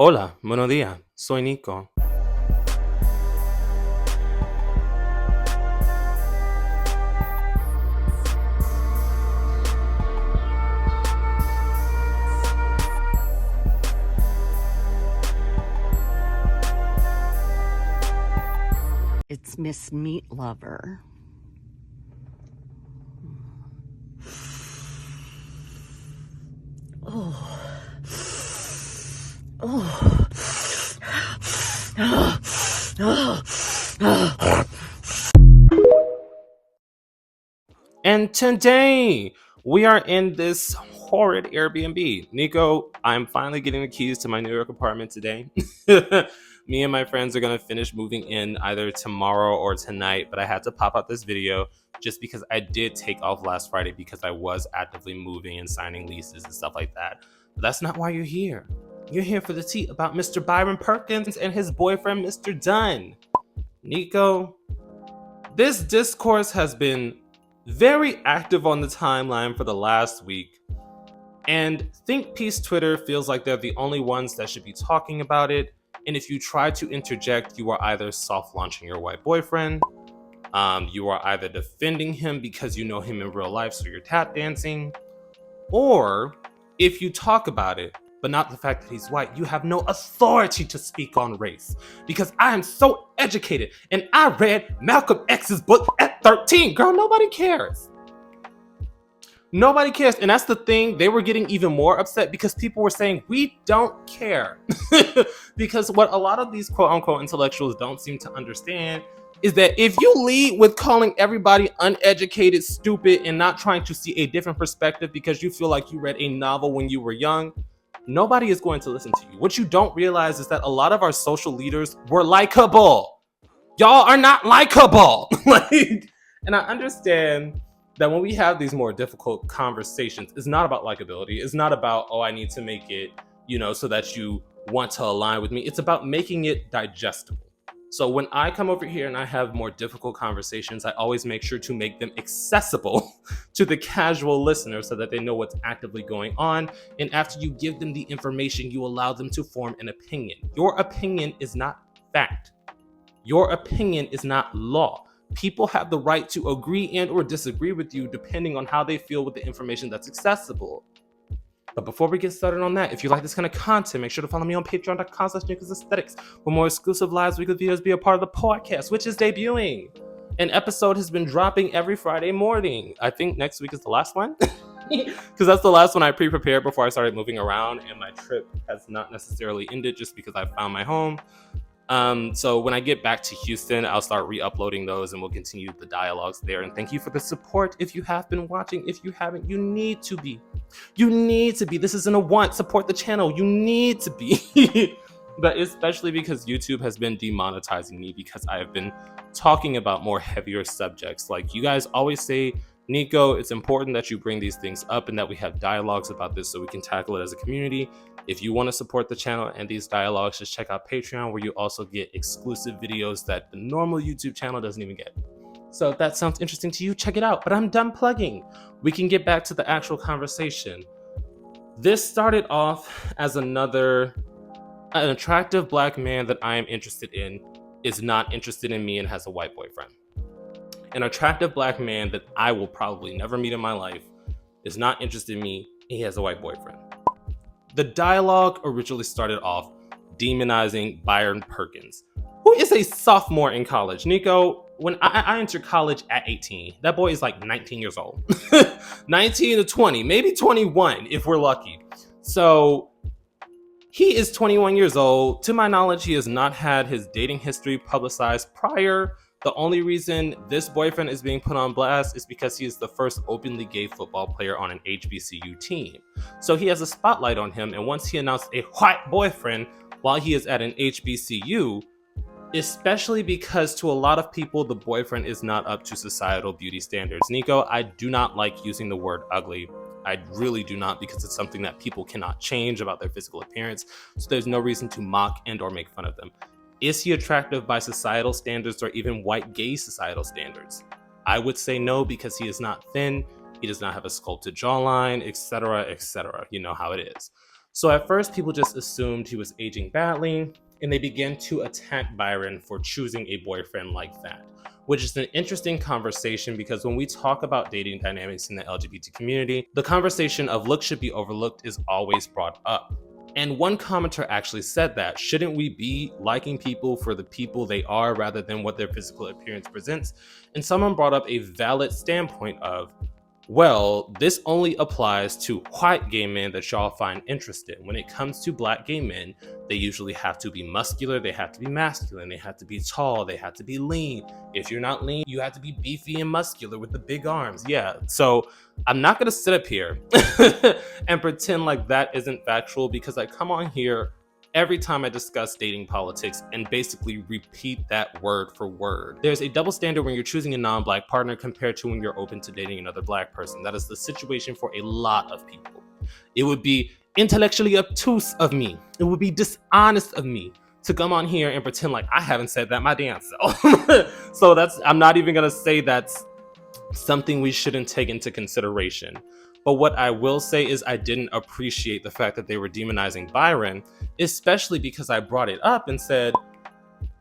Hola, buenos días. Soy Nico. It's Miss Meat Lover. And today we are in this horrid Airbnb. Nico, I'm finally getting the keys to my New York apartment today. Me and my friends are going to finish moving in either tomorrow or tonight, but I had to pop out this video just because I did take off last Friday because I was actively moving and signing leases and stuff like that. But that's not why you're here. You're here for the tea about Mr. Byron Perkins and his boyfriend, Mr. Dunn. Nico, this discourse has been very active on the timeline for the last week, and Think Peace Twitter feels like they're the only ones that should be talking about it. And if you try to interject, you are either soft launching your white boyfriend, you are either defending him because you know him in real life, so you're tap dancing, or if you talk about it, but not the fact that he's white, you have no authority to speak on race. Because I am so educated and I read Malcolm X's book at 13. Girl, nobody cares. Nobody cares. And that's the thing. They were getting even more upset because people were saying, we don't care. Because what a lot of these quote unquote intellectuals don't seem to understand is that if you lead with calling everybody uneducated, stupid, and not trying to see a different perspective because you feel like you read a novel when you were young, nobody is going to listen to you. What you don't realize is that a lot of our social leaders were likable. Y'all are not likable. And I understand that when we have these more difficult conversations, it's not about likability. It's not about, oh, I need to make it, so that you want to align with me. It's about making it digestible. So when I come over here and I have more difficult conversations, I always make sure to make them accessible to the casual listener so that they know what's actively going on. And after you give them the information, you allow them to form an opinion. Your opinion is not fact. Your opinion is not law. People have the right to agree and or disagree with you depending on how they feel with the information that's accessible. But before we get started on that, if you like this kind of content, make sure to follow me on patreon.com/Nicosaesthetics for more exclusive lives, weekly videos, be a part of the podcast, which is debuting. An episode has been dropping every Friday morning. I think next week is the last one. Because that's the last one I pre-prepared before I started moving around, and my trip has not necessarily ended just because I found my home. So when I get back to Houston, I'll start re-uploading those and we'll continue the dialogues there. And thank you for the support. If you have been watching, if you haven't, you need to be. You need to be. This isn't a want. Support the channel. You need to be. But especially because YouTube has been demonetizing me because I have been talking about more heavier subjects. Like you guys always say, Nico, it's important that you bring these things up and that we have dialogues about this so we can tackle it as a community. If you want to support the channel and these dialogues, just check out Patreon, where you also get exclusive videos that the normal YouTube channel doesn't even get. So if that sounds interesting to you, check it out. But I'm done plugging. We can get back to the actual conversation. This started off as an attractive black man that I am interested in is not interested in me and has a white boyfriend. An attractive black man that I will probably never meet in my life is not interested in me, he has a white boyfriend. The dialogue originally started off demonizing Byron Perkins, who is a sophomore in college. Nico, when I entered college at 18, that boy is like 19 years old. 19 to 20, maybe 21 if we're lucky. So he is 21 years old. To my knowledge, he has not had his dating history publicized prior. The only reason this boyfriend is being put on blast is because he is the first openly gay football player on an HBCU team. So he has a spotlight on him, and once he announced a white boyfriend while he is at an HBCU, especially because to a lot of people, the boyfriend is not up to societal beauty standards. Nico, I do not like using the word ugly. I really do not, because it's something that people cannot change about their physical appearance. So there's no reason to mock and or make fun of them. Is he attractive by societal standards or even white gay societal standards? I would say no, because he is not thin, he does not have a sculpted jawline, etc., etc. You know how it is. So at first, people just assumed he was aging badly, and they began to attack Byron for choosing a boyfriend like that, which is an interesting conversation because when we talk about dating dynamics in the LGBT community, the conversation of looks should be overlooked is always brought up. And one commenter actually said that, shouldn't we be liking people for the people they are rather than what their physical appearance presents? And someone brought up a valid standpoint of, well, this only applies to white gay men that y'all find interested. When it comes to black gay men, they usually have to be muscular, they have to be masculine, they have to be tall, they have to be lean. If you're not lean, you have to be beefy and muscular with the big arms. Yeah, so I'm not gonna sit up here and pretend like that isn't factual because I come on here every time I discuss dating politics and basically repeat that word for word. There's a double standard when you're choosing a non-black partner compared to when you're open to dating another black person. That is the situation for a lot of people. It would be intellectually obtuse of me. It would be dishonest of me to come on here and pretend like I haven't said that my damn self. So I'm not even gonna say that's something we shouldn't take into consideration. But what I will say is I didn't appreciate the fact that they were demonizing Byron, especially because I brought it up and said,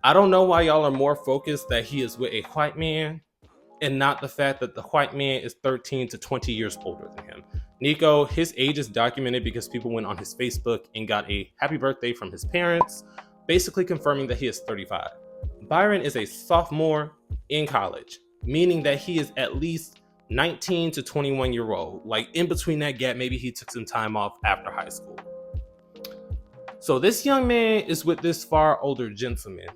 I don't know why y'all are more focused that he is with a white man and not the fact that the white man is 13 to 20 years older than him. Nico, his age is documented because people went on his Facebook and got a happy birthday from his parents, basically confirming that he is 35. Byron is a sophomore in college, meaning that he is at least 19 to 21 year old. Like in between that gap, maybe he took some time off after high school. So this young man is with this far older gentleman.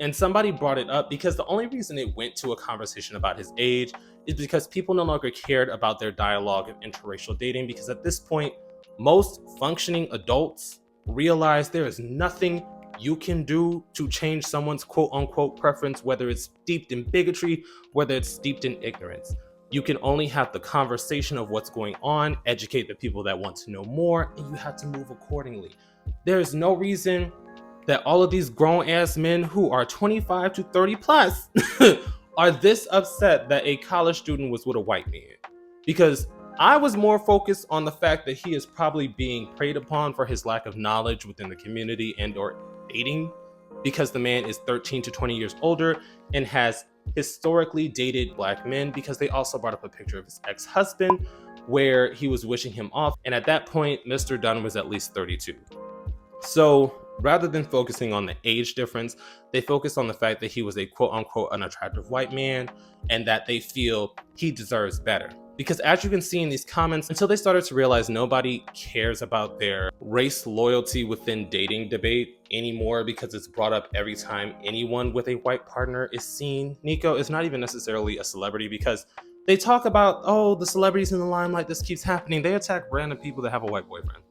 And somebody brought it up because the only reason it went to a conversation about his age is because people no longer cared about their dialogue of interracial dating, because at this point, most functioning adults realize there is nothing you can do to change someone's quote unquote preference, whether it's steeped in bigotry, whether it's steeped in ignorance. You can only have the conversation of what's going on, educate the people that want to know more, and you have to move accordingly. There is no reason that all of these grown ass men who are 25 to 30 plus are this upset that a college student was with a white man. Because I was more focused on the fact that he is probably being preyed upon for his lack of knowledge within the community and or dating, because the man is 13 to 20 years older and has historically dated black men, because they also brought up a picture of his ex-husband where he was wishing him off. And at that point, Mr. Dunn was at least 32. So rather than focusing on the age difference, they focused on the fact that he was a quote unquote unattractive white man and that they feel he deserves better. Because as you can see in these comments, until they started to realize nobody cares about their race loyalty within dating debate anymore, because it's brought up every time anyone with a white partner is seen. Nico is not even necessarily a celebrity, because they talk about, oh, the celebrities in the limelight, this keeps happening. They attack random people that have a white boyfriend.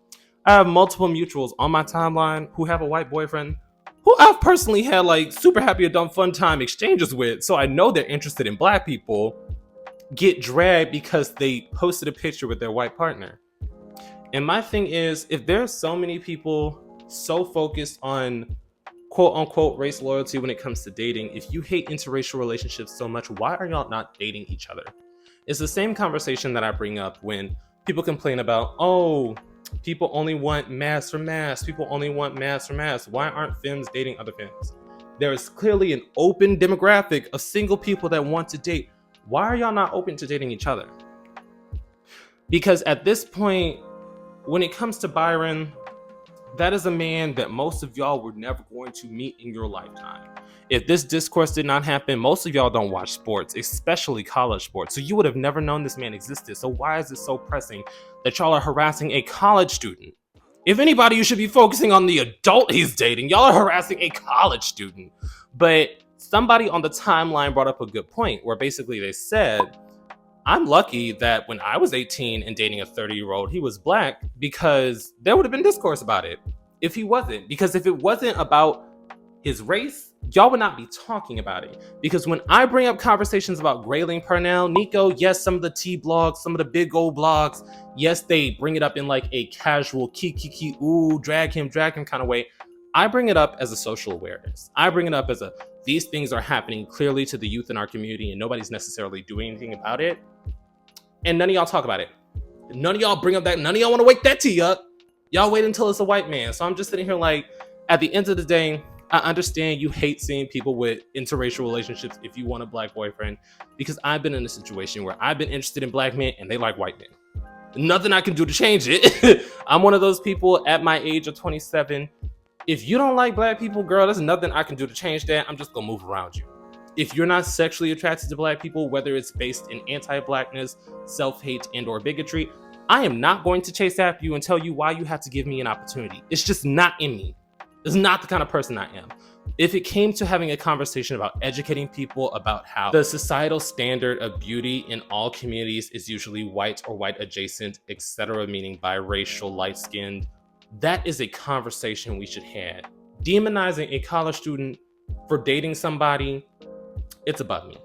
I have multiple mutuals on my timeline who have a white boyfriend who I've personally had like super happy or dumb fun time exchanges with. So I know they're interested in black people, get dragged because they posted a picture with their white partner. And my thing is, if there's so many people so focused on quote unquote race loyalty when it comes to dating, if you hate interracial relationships so much, why are y'all not dating each other? It's the same conversation that I bring up when people complain about, oh, people only want mass for mass. People only want mass for mass. Why aren't femmes dating other femmes? There is clearly an open demographic of single people that want to date. Why are y'all not open to dating each other? Because at this point, when it comes to Byron, that is a man that most of y'all were never going to meet in your lifetime. If this discourse did not happen, most of y'all don't watch sports, especially college sports. So you would have never known this man existed. So why is it so pressing that y'all are harassing a college student? If anybody, you should be focusing on the adult he's dating. Y'all are harassing a college student. But somebody on the timeline brought up a good point where basically they said, I'm lucky that when I was 18 and dating a 30-year-old, he was black, because there would have been discourse about it if he wasn't. Because if it wasn't about his race, y'all would not be talking about it. Because when I bring up conversations about Grayling Purnell, Nico, yes, some of the T blogs, some of the big old blogs, yes, they bring it up in like a casual kiki, ooh, drag him kind of way. I bring it up as a social awareness. I bring it up as these things are happening clearly to the youth in our community and nobody's necessarily doing anything about it. And none of y'all talk about it. None of y'all bring up that, none of y'all want to wake that tea up. Y'all wait until it's a white man. So I'm just sitting here like, at the end of the day, I understand you hate seeing people with interracial relationships if you want a black boyfriend, because I've been in a situation where I've been interested in black men and they like white men. Nothing I can do to change it. I'm one of those people at my age of 27. If you don't like black people, girl, there's nothing I can do to change that. I'm just gonna move around you. If you're not sexually attracted to black people, whether it's based in anti-blackness, self-hate, and/or bigotry, I am not going to chase after you and tell you why you have to give me an opportunity. It's just not in me. It's not the kind of person I am. If it came to having a conversation about educating people about how the societal standard of beauty in all communities is usually white or white adjacent, etc., meaning biracial, light-skinned, that is a conversation we should have. Demonizing a college student for dating somebody, it's above me.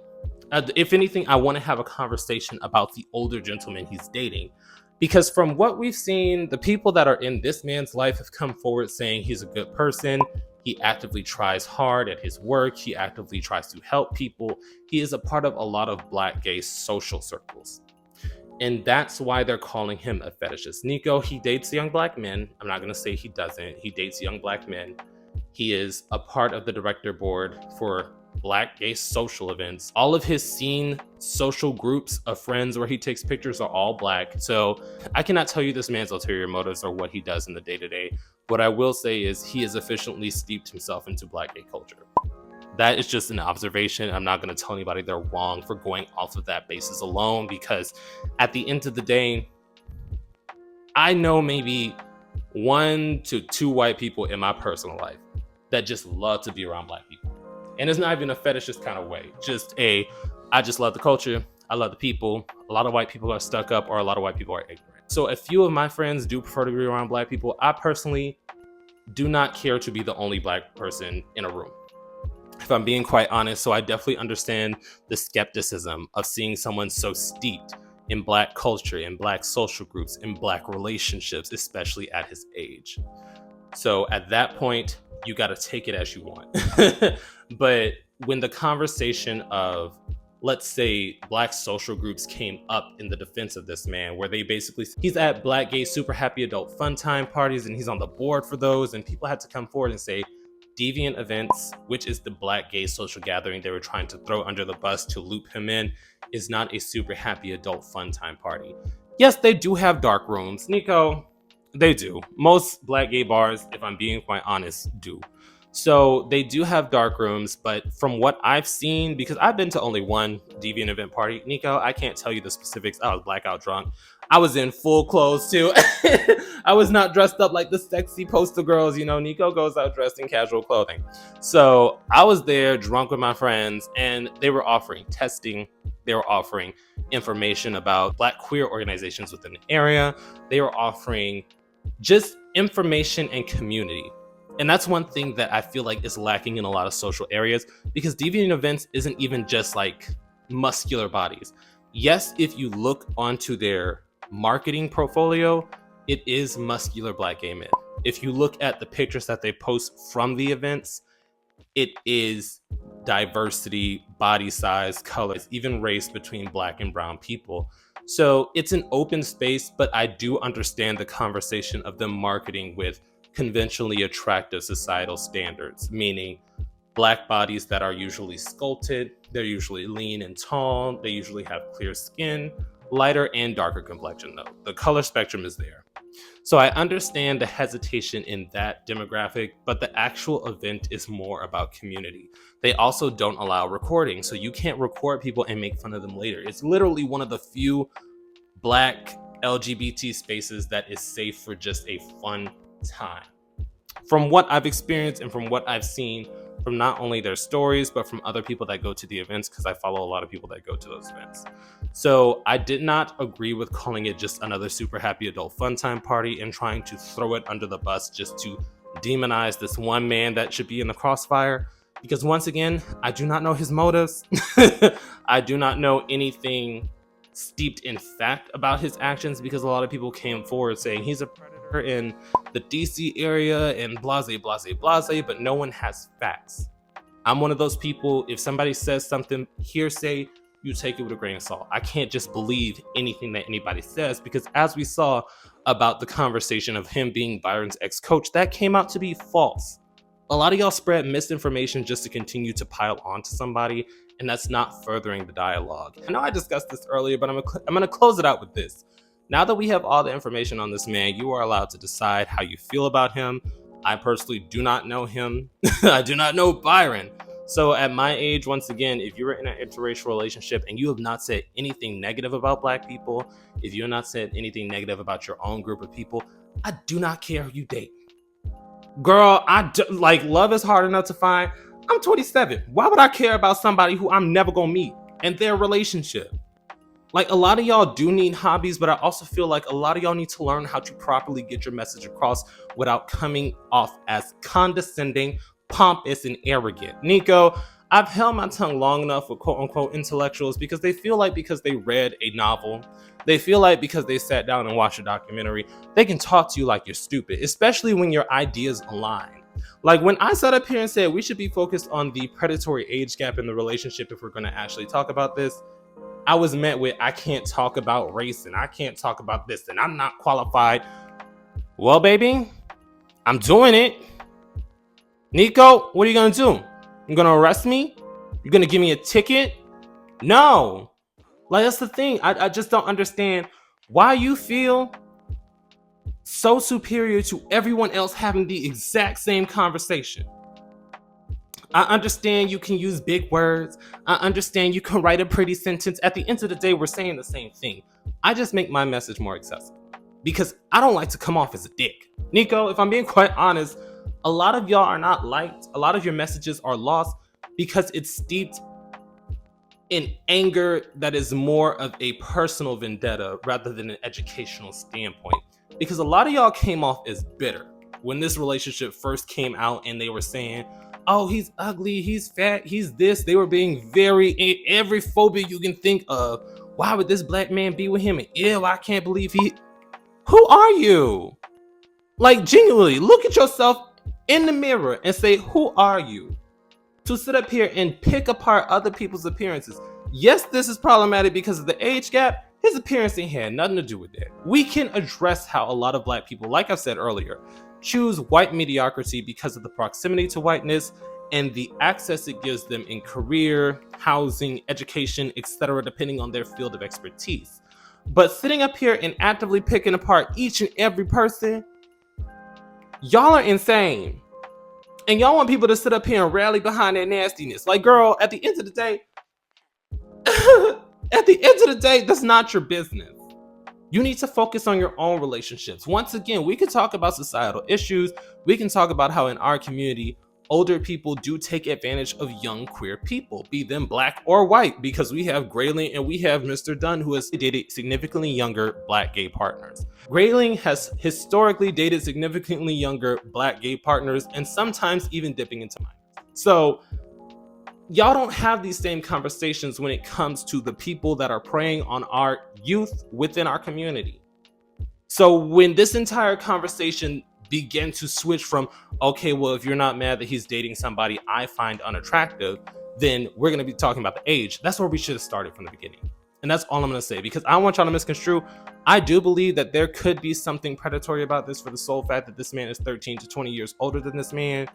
If anything, I want to have a conversation about the older gentleman he's dating. Because from what we've seen, the people that are in this man's life have come forward saying he's a good person. He actively tries hard at his work. He actively tries to help people. He is a part of a lot of black gay social circles. And that's why they're calling him a fetishist. Nico, he dates young black men. I'm not going to say he doesn't. He dates young black men. He is a part of the director board for black gay social events. All of his scene social groups of friends where he takes pictures are all black. So I cannot tell you this man's ulterior motives or what he does in the day-to-day. What I will say is he has efficiently steeped himself into black gay culture. That is just an observation. I'm not going to tell anybody they're wrong for going off of that basis alone, because at the end of the day, I know maybe 1 to 2 white people in my personal life that just love to be around black people. And it's not even a fetishist kind of way. I just love the culture. I love the people. A lot of white people are stuck up, or a lot of white people are ignorant. So a few of my friends do prefer to be around black people. I personally do not care to be the only black person in a room, if I'm being quite honest. So I definitely understand the skepticism of seeing someone so steeped in black culture, in black social groups, in black relationships, especially at his age. So at that point, you got to take it as you want. But when the conversation of, let's say, black social groups came up in the defense of this man, where they basically, he's at black gay super happy adult fun time parties and he's on the board for those, and people had to come forward and say Deviant Events, which is the black gay social gathering they were trying to throw under the bus to loop him in, is not a super happy adult fun time party. Yes, they do have dark rooms. Nico, they do. Most black gay bars, if I'm being quite honest, do. So they do have dark rooms, but from what I've seen, because I've been to only one Deviant Event party, Nico, I can't tell you the specifics. I was blackout drunk. I was in full clothes too. I was not dressed up like the sexy poster girls. You know, Nico goes out dressed in casual clothing. So I was there drunk with my friends, and they were offering testing. They were offering information about black queer organizations within the area. They were offering just information and community. And that's one thing that I feel like is lacking in a lot of social areas, because Deviant Events isn't even just like muscular bodies. Yes, if you look onto their marketing portfolio, it is muscular black gay men. If you look at the pictures that they post from the events, it is diversity, body size, colors, even race between black and brown people. So it's an open space, but I do understand the conversation of them marketing with conventionally attractive societal standards, meaning black bodies that are usually sculpted, they're usually lean and tall, they usually have clear skin, lighter and darker complexion though. The color spectrum is there. So I understand the hesitation in that demographic, but the actual event is more about community. They also don't allow recording, so you can't record people and make fun of them later. It's literally one of the few black LGBT spaces that is safe for just a fun time. From what I've experienced and from what I've seen from not only their stories, but from other people that go to the events, because I follow a lot of people that go to those events. So I did not agree with calling it just another super happy adult fun time party and trying to throw it under the bus just to demonize this one man that should be in the crossfire. Because once again, I do not know his motives. I do not know anything steeped in fact about his actions, because a lot of people came forward saying he's a predator in the DC area and blase, but no one has facts. I'm one of those people, if somebody says something hearsay, you take it with a grain of salt. I can't just believe anything that anybody says, because as we saw about the conversation of him being Byron's ex-coach, that came out to be false. A lot of y'all spread misinformation just to continue to pile onto somebody, and that's not furthering the dialogue. I know I discussed this earlier, but I'm gonna close it out with this. Now that we have all the information on this man, you are allowed to decide how you feel about him. I personally do not know him. I do not know Byron. So at my age, once again, if you're in an interracial relationship and you have not said anything negative about Black people, if you have not said anything negative about your own group of people, I do not care who you date. Girl, love is hard enough to find. I'm 27. Why would I care about somebody who I'm never gonna meet and their relationship? Like, a lot of y'all do need hobbies, but I also feel like a lot of y'all need to learn how to properly get your message across without coming off as condescending, pompous, and arrogant. Nico, I've held my tongue long enough with quote unquote intellectuals because they feel like because they read a novel, they feel like because they sat down and watched a documentary, they can talk to you like you're stupid, especially when your ideas align. Like when I sat up here and said we should be focused on the predatory age gap in the relationship if we're going to actually talk about this, I was met with, I can't talk about race and I can't talk about this and I'm not qualified. Well, baby, I'm doing it. Nico, what are you gonna do? You gonna arrest me? You gonna give me a ticket? No. Like, that's the thing. I just don't understand why you feel so superior to everyone else having the exact same conversation. I understand you can use big words. I understand you can write a pretty sentence. At the end of the day, we're saying the same thing. I just make my message more accessible because I don't like to come off as a dick. Nico, if I'm being quite honest, a lot of y'all are not liked. A lot of your messages are lost because it's steeped in anger that is more of a personal vendetta rather than an educational standpoint. Because a lot of y'all came off as bitter when this relationship first came out and they were saying, oh, he's ugly, he's fat, he's this. They were being every phobia you can think of. Why would this Black man be with him? And ew, I can't believe who are you? Like, genuinely, look at yourself in the mirror and say, who are you? To sit up here and pick apart other people's appearances. Yes, this is problematic because of the age gap. His appearance ain't had nothing to do with that. We can address how a lot of Black people, like I said earlier, choose white mediocrity because of the proximity to whiteness and the access it gives them in career, housing, education, etc., depending on their field of expertise. But sitting up here and actively picking apart each and every person, y'all are insane. And y'all want people to sit up here and rally behind their nastiness. Like, girl, at the end of the day, that's not your business. You need to focus on your own relationships. Once again, we can talk about societal issues. We can talk about how in our community, older people do take advantage of young queer people, be them Black or white, because we have Grayling and we have Mr. Dunn, who has dated significantly younger Black gay partners. Grayling has historically dated significantly younger Black gay partners and sometimes even dipping into minors. So y'all don't have these same conversations when it comes to the people that are preying on our youth within our community. So when this entire conversation began to switch from, okay, well, if you're not mad that he's dating somebody I find unattractive, then we're going to be talking about the age. That's where we should have started from the beginning. And that's all I'm going to say, because I don't want y'all to misconstrue. I do believe that there could be something predatory about this for the sole fact that this man is 13 to 20 years older than this man.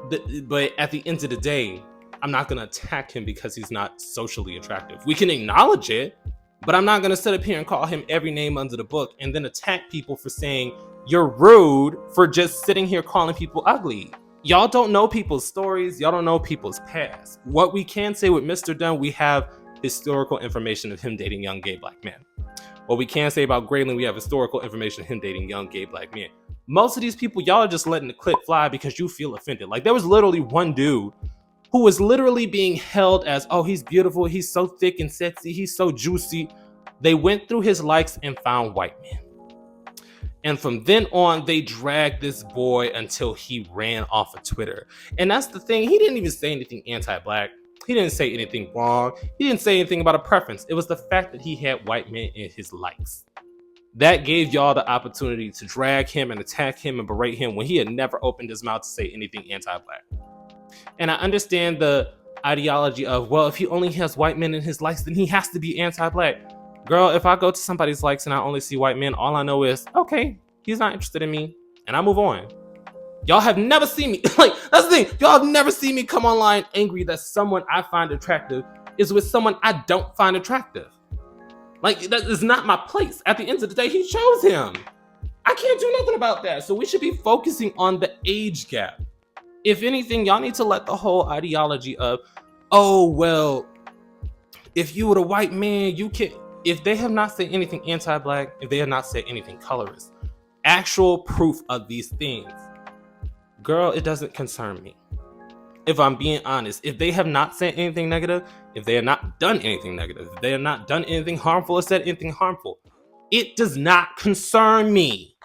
But at the end of the day, I'm not going to attack him because he's not socially attractive. We can acknowledge it, but I'm not going to sit up here and call him every name under the book and then attack people for saying you're rude for just sitting here calling people ugly. Y'all don't know people's stories. Y'all don't know people's past. What we can say with Mr. Dunn, we have historical information of him dating young gay Black men. What we can say about Grayling, we have historical information of him dating young gay Black men. Most of these people, y'all are just letting the clip fly because you feel offended. Like, there was literally one dude who was literally being held as, oh, he's beautiful, he's so thick and sexy, he's so juicy. They went through his likes and found white men. And from then on, they dragged this boy until he ran off of Twitter. And that's the thing, he didn't even say anything anti-Black. He didn't say anything wrong. He didn't say anything about a preference. It was the fact that he had white men in his likes. That gave y'all the opportunity to drag him and attack him and berate him when he had never opened his mouth to say anything anti-Black. And I understand the ideology of, well, if he only has white men in his likes, then he has to be anti-black. Girl, if I go to somebody's likes and I only see white men, all I know is, okay, he's not interested in me, and I move on. Y'all have never seen me, like, that's the thing, y'all have never seen me come online angry that someone I find attractive is with someone I don't find attractive. Like, that is not my place. At the end of the day, he chose him. I can't do nothing about that. So we should be focusing on the age gap. If anything, y'all need to let the whole ideology of, oh, well, if you were a white man, you can, if they have not said anything anti-black, if they have not said anything colorist, actual proof of these things, girl, it doesn't concern me. If I'm being honest, if they have not said anything negative, if they have not done anything negative, if they have not done anything harmful or said anything harmful, it does not concern me.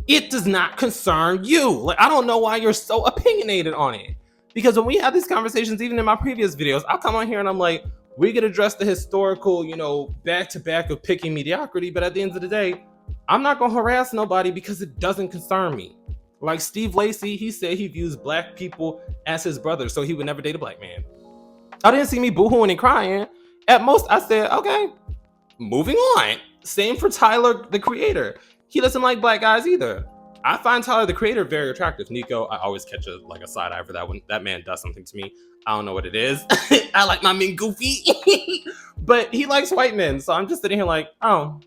It does not concern you. Like, I don't know why you're so opinionated on it. Because when we have these conversations, even in my previous videos, I'll come on here and I'm like, we could address the historical, back-to-back of picking mediocrity, but at the end of the day, I'm not gonna harass nobody because it doesn't concern me. Like Steve Lacy, he said he views black people as his brother, so he would never date a black man. I didn't see me boohooing and crying. At most, I said, okay, moving on. Same for Tyler, the creator. He doesn't like black guys either. I find Tyler, the creator, very attractive. Nico, I always catch a side eye for that when that man does something to me. I don't know what it is. I like my men goofy. But he likes white men, so I'm just sitting here like, oh,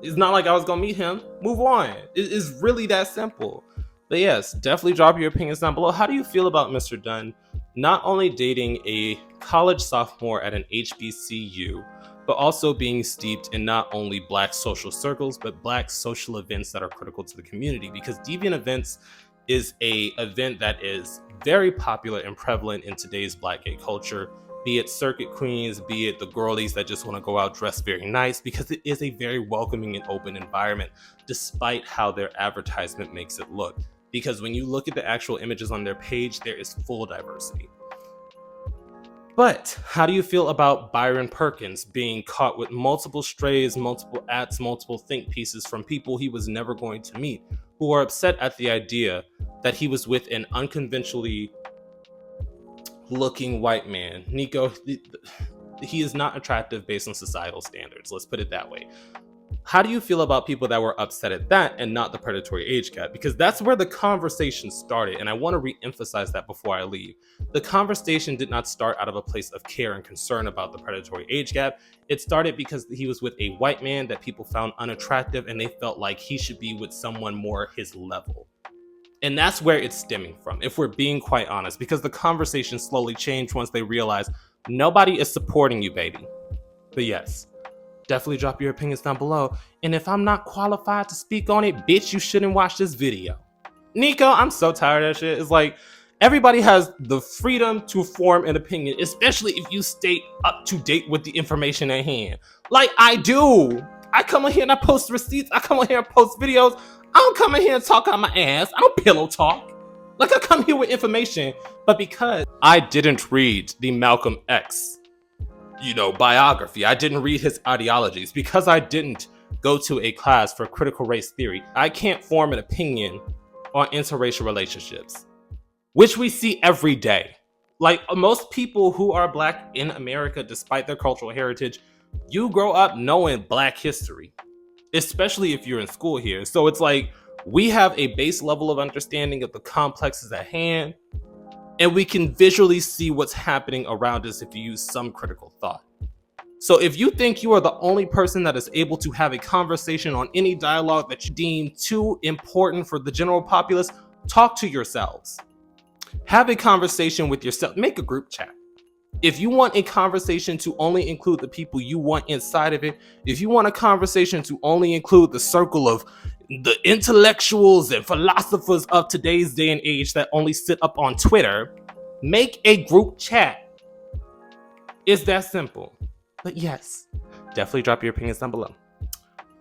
it's not like I was gonna meet him. Move on. It's really that simple. But yes, definitely drop your opinions down below. How do you feel about Mr. Dunn not only dating a college sophomore at an HBCU, but also being steeped in not only black social circles, but black social events that are critical to the community? Because deviant events is a event that is very popular and prevalent in today's black gay culture, be it circuit queens, be it the girlies that just want to go out dressed very nice, because it is a very welcoming and open environment, despite how their advertisement makes it look. Because when you look at the actual images on their page, there is full diversity. But how do you feel about Byron Perkins being caught with multiple strays, multiple ads, multiple think pieces from people he was never going to meet, who are upset at the idea that he was with an unconventionally looking white man? Nico, he is not attractive based on societal standards. Let's put it that way. How do you feel about people that were upset at that and not the predatory age gap? Because that's where the conversation started, and I want to re-emphasize that before I leave. The conversation did not start out of a place of care and concern about the predatory age gap. It started because he was with a white man that people found unattractive, and they felt like he should be with someone more his level. And that's where it's stemming from, if we're being quite honest, because the conversation slowly changed once they realized nobody is supporting you, baby. But yes, definitely drop your opinions down below. And if I'm not qualified to speak on it, bitch, you shouldn't watch this video. Nico, I'm so tired of that shit. It's like, everybody has the freedom to form an opinion, especially if you stay up to date with the information at hand. Like I do. I come in here and I post receipts. I come in here and post videos. I don't come in here and talk out my ass. I don't pillow talk. Like, I come here with information. But because I didn't read the Malcolm X biography, I didn't read his ideologies, because I didn't go to a class for critical race theory, I can't form an opinion on interracial relationships, which we see every day. Like, most people who are black in America, despite their cultural heritage, you grow up knowing black history, especially if you're in school here. So it's like, we have a base level of understanding of the complexes at hand, and we can visually see what's happening around us if you use some critical thought. So if you think you are the only person that is able to have a conversation on any dialogue that you deem too important for the general populace, talk to yourselves. Have a conversation with yourself. Make a group chat. If you want a conversation to only include the people you want inside of it, if you want a conversation to only include the circle of the intellectuals and philosophers of today's day and age that only sit up on Twitter, make a group chat. It's that simple. But yes, definitely drop your opinions down below.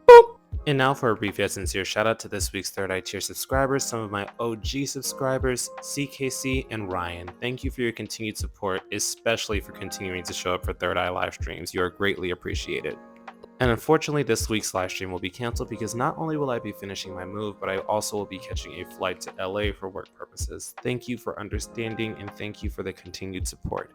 Boop. And now for a brief yet sincere shout out to this week's Third Eye Tier subscribers, some of my OG subscribers, CKC and Ryan. Thank you for your continued support, especially for continuing to show up for Third Eye live streams. You are greatly appreciated. And unfortunately, this week's live stream will be canceled because not only will I be finishing my move, but I also will be catching a flight to LA for work purposes. Thank you for understanding, and thank you for the continued support.